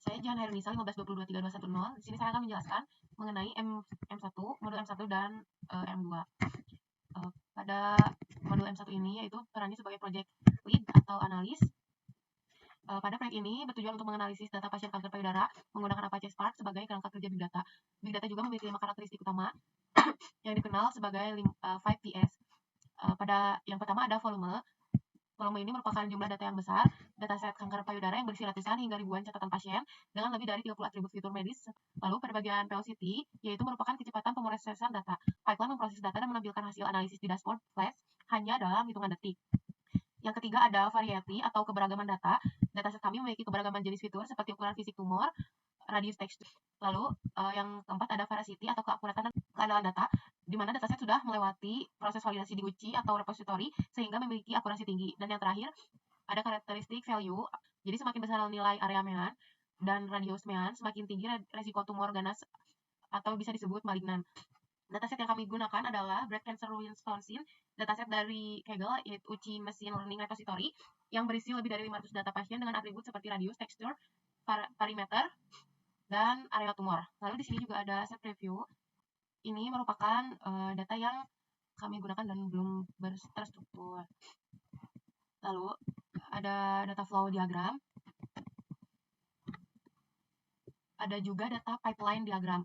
Saya Jihan Hairunisa 15223210. Di sini saya akan menjelaskan mengenai M1, modul M1 dan M2. Pada modul M1 ini yaitu perannya sebagai project lead atau analis. Pada proyek ini bertujuan untuk menganalisis data pasien kanker payudara menggunakan Apache Spark sebagai kerangka kerja Big Data. Big Data juga memiliki 5 karakteristik utama yang dikenal sebagai 5Ps. Pada yang pertama ada volume. Volume ini merupakan jumlah data yang besar, dataset kanker payudara yang berisi ratusan hingga ribuan catatan pasien dengan lebih dari 30 atribut fitur medis. Lalu pada bagian velocity, yaitu merupakan kecepatan pemrosesan data. Pipeline memproses data dan menampilkan hasil analisis di dashboard Flash hanya dalam hitungan detik. Yang ketiga ada variety atau keberagaman data. Dataset kami memiliki keberagaman jenis fitur seperti ukuran fisik tumor, radius tekstur. Lalu yang keempat ada veracity atau keakuratan dan keandalan data, di mana dataset sudah melewati proses validasi di UCI atau repository sehingga memiliki akurasi tinggi. Dan yang terakhir ada karakteristik value. Jadi semakin besar nilai area mean dan radius mean, semakin tinggi resiko tumor ganas atau bisa disebut malignan. Dataset yang kami gunakan adalah Breast Cancer Wisconsin, dataset dari Kaggle, yaitu UCI Machine Learning Repository, yang berisi lebih dari 500 data pasien dengan atribut seperti radius, tekstur, parameter, dan area tumor. Lalu di sini juga ada set preview. Ini merupakan data yang kami gunakan dan belum terstruktur. Lalu ada data flow diagram. Ada juga data pipeline diagram.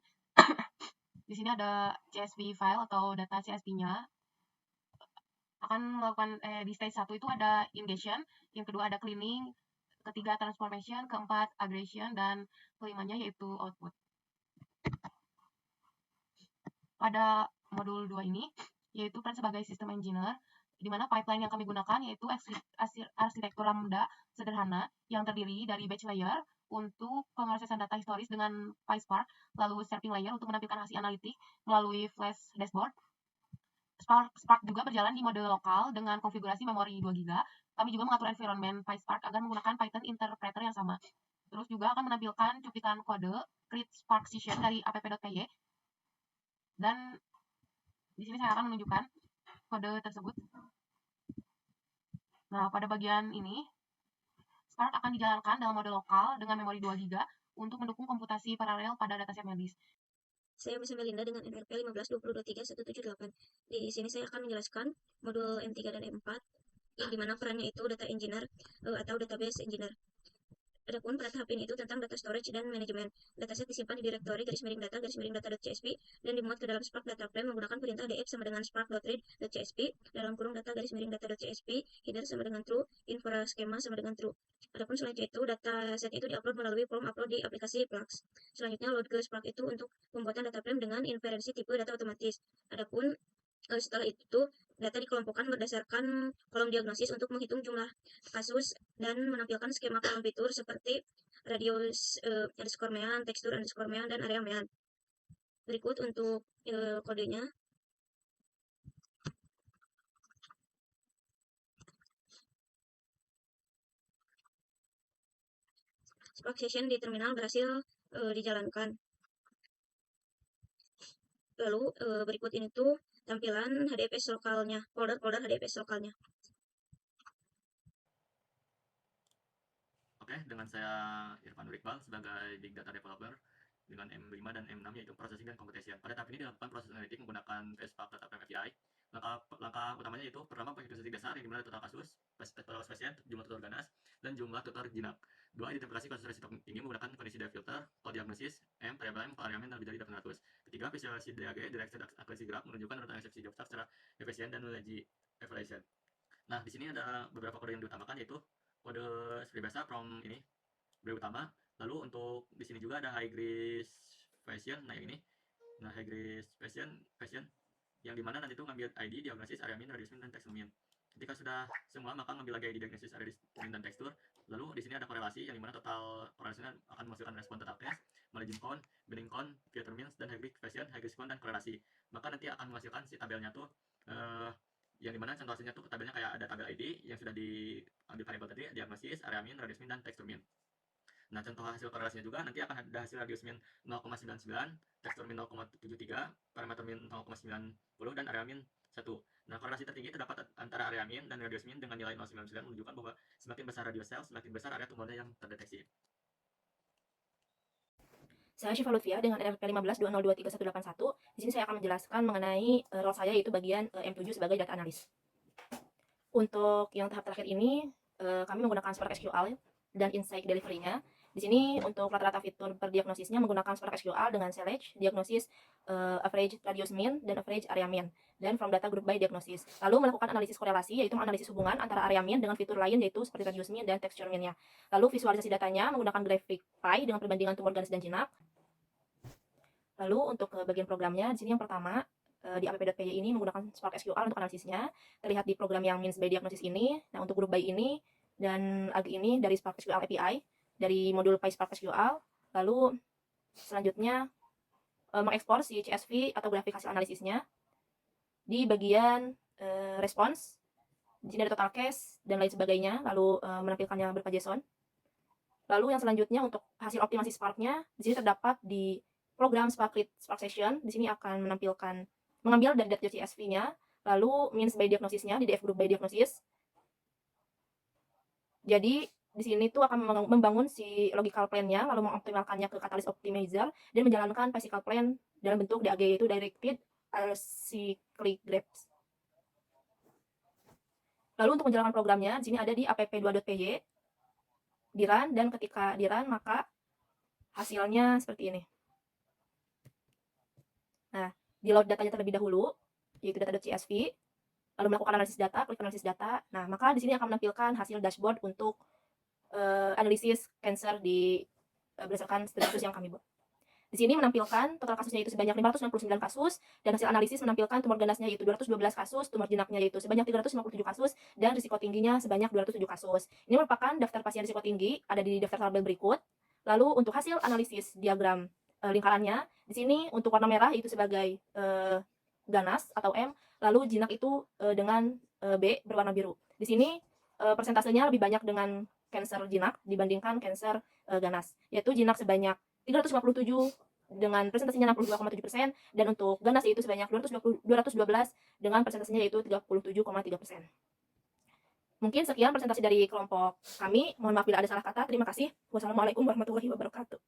Di sini ada CSV file atau data CSV-nya. Akan melakukan di stage 1 itu ada ingestion, yang kedua ada cleaning, ketiga transformation, keempat aggregation, dan kelimanya yaitu output. Pada modul 2 ini, yaitu peran sebagai system engineer, di mana pipeline yang kami gunakan yaitu arsitektur lambda sederhana yang terdiri dari batch layer untuk pemrosesan data historis dengan PySpark, lalu serving layer untuk menampilkan hasil analitik melalui Flash dashboard. Spark juga berjalan di mode lokal dengan konfigurasi memori 2 GB. Kami juga mengatur environment PySpark agar menggunakan Python interpreter yang sama. Terus juga akan menampilkan cuplikan kode create Spark session dari app.py. Dan di sini saya akan menunjukkan kode tersebut. Nah, pada bagian ini, Spark akan dijalankan dalam mode lokal dengan memori 2 GB untuk mendukung komputasi paralel pada dataset medis. Saya Miss Melinda dengan NRP 1523178. Di sini saya akan menjelaskan modul M3 dan M4, yang dimana perannya itu data engineer atau database engineer. Adapun pada tahap ini itu tentang data storage dan manajemen. Dataset disimpan di direktori _data.csv dan dimuat ke dalam Spark data frame menggunakan perintah df sama dengan spark.read.csv dalam kurung data_data.csv header sama dengan true, infra skema sama dengan true. Adapun selanjutnya itu dataset itu diupload melalui form upload di aplikasi Flux. Selanjutnya load ke Spark itu untuk pembuatan data frame dengan inferensi tipe data otomatis. Adapun setelah itu data dikelompokkan berdasarkan kolom diagnosis untuk menghitung jumlah kasus dan menampilkan skema kolom fitur seperti radius underscore mean, tekstur underscore mean, dan area mean. Berikut untuk kodenya. Spark session di terminal berhasil dijalankan. Lalu berikut ini tuh tampilan HDFS lokalnya, folder HDFS lokalnya. Oke, dengan saya Irfan Iqbal sebagai Big Data Developer dengan M5 dan M6 yaitu Processing dan Computation. Pada tahap ini dilakukan proses analitik menggunakan Spark Data Frame API. Langkah utamanya yaitu pertama pengidentifikasi dasar yang dimana total kasus, total pasien, jumlah tutor ganas, dan jumlah tutor jinak. Dua, identifikasi kasus resiko tinggi menggunakan kondisi depth filter, code diagnosis, M, variable M, variable M lebih dari 800. Ketiga, visualisasi DAG, Directed Accuracy Graph, menunjukkan urutan eksepsi job secara efisien dan nilai evaluation. Nah, di sini ada beberapa kode yang diutamakan yaitu kode seperti biasa from ini beri utama. Lalu untuk di sini juga ada high grid fashion. Nah, yang ini. Nah, high grid fashion yang dimana nanti itu ngambil ID, diagnosis, area min, radius min, dan tekstur min. Ketika sudah semua, maka ngambil lagi ID, diagnosis, area min, dan tekstur. Lalu di sini ada korelasi yang dimana total korelasinya akan menghasilkan respon total test, margin count, binding count, filter means, dan high grid fashion, high grid count, dan korelasi. Maka nanti akan menghasilkan si tabelnya tuh yang dimana contoh hasilnya tuh tabelnya kayak ada tabel ID yang sudah diambil variabel tadi, diagnosis, area min, radius min, dan tekstur min. Nah, contoh hasil korelasinya juga nanti akan ada hasil radius min 0,99, tekstur min 0,73, parameter min 0,90, dan area min 1. Nah, korelasi tertinggi terdapat antara area min dan radius min dengan nilai 0,99 menunjukkan bahwa semakin besar radius sel, semakin besar area tumornya yang terdeteksi. Saya Syifa Lutfia dengan NPP 1520231181. Di sini saya akan menjelaskan mengenai role saya, yaitu bagian M7 sebagai data analis. Untuk yang tahap terakhir ini, kami menggunakan Spark SQL dan Insight Delivery-nya. Di sini untuk rata-rata fitur per diagnosisnya menggunakan Spark SQL dengan Select, diagnosis average radius mean, dan average area mean, dan from data group by diagnosis. Lalu melakukan analisis korelasi, yaitu menganalisis hubungan antara area mean dengan fitur lain, yaitu seperti radius mean dan texture mean-nya. Lalu visualisasi datanya menggunakan grafik pie dengan perbandingan tumor ganas dan jinak. Lalu untuk bagian programnya, di sini yang pertama, di app.py ini menggunakan Spark SQL untuk analisisnya. Terlihat di program yang means by diagnosis ini. Nah, untuk group by ini dan ag ini dari Spark SQL API, dari modul PySpark SQL. Lalu selanjutnya mengekspor si CSV atau grafik hasil analisisnya. Di bagian response, di sini ada total case dan lain sebagainya. Lalu menampilkannya berupa JSON. Lalu yang selanjutnya untuk hasil optimasi Spark-nya, di sini terdapat di program Spark Session. Di sini akan mengambil dari data CSV-nya, lalu means by diagnosisnya di DF group by diagnosis. Jadi di sini tuh akan membangun si logical plan-nya, lalu mengoptimalkannya ke Catalyst Optimizer dan menjalankan physical plan dalam bentuk DAG, yaitu Directed Acyclic Graphs. Lalu untuk menjalankan programnya, di sini ada di app2.py, di run, dan ketika di run maka hasilnya seperti ini. Nah, di load datanya terlebih dahulu, yaitu data.csv, lalu melakukan analisis data, klik analisis data. Nah, maka di sini akan menampilkan hasil dashboard untuk analisis cancer berdasarkan studi kasus yang kami buat. Di sini menampilkan total kasusnya itu sebanyak 569 kasus, dan hasil analisis menampilkan tumor ganasnya yaitu 212 kasus, tumor jinaknya yaitu sebanyak 357 kasus, dan risiko tingginya sebanyak 207 kasus. Ini merupakan daftar pasien risiko tinggi, ada di daftar tabel berikut. Lalu untuk hasil analisis diagram lingkarannya, di sini untuk warna merah itu sebagai ganas atau M, lalu jinak itu dengan B berwarna biru. Di sini persentasenya lebih banyak dengan cancer jinak dibandingkan cancer ganas, yaitu jinak sebanyak 357 dengan presentasinya 62,7%, dan untuk ganas yaitu sebanyak 212 dengan presentasinya yaitu 37,3%. Mungkin sekian presentasi dari kelompok kami. Mohon maaf bila ada salah kata. Terima kasih. Wassalamualaikum warahmatullahi wabarakatuh.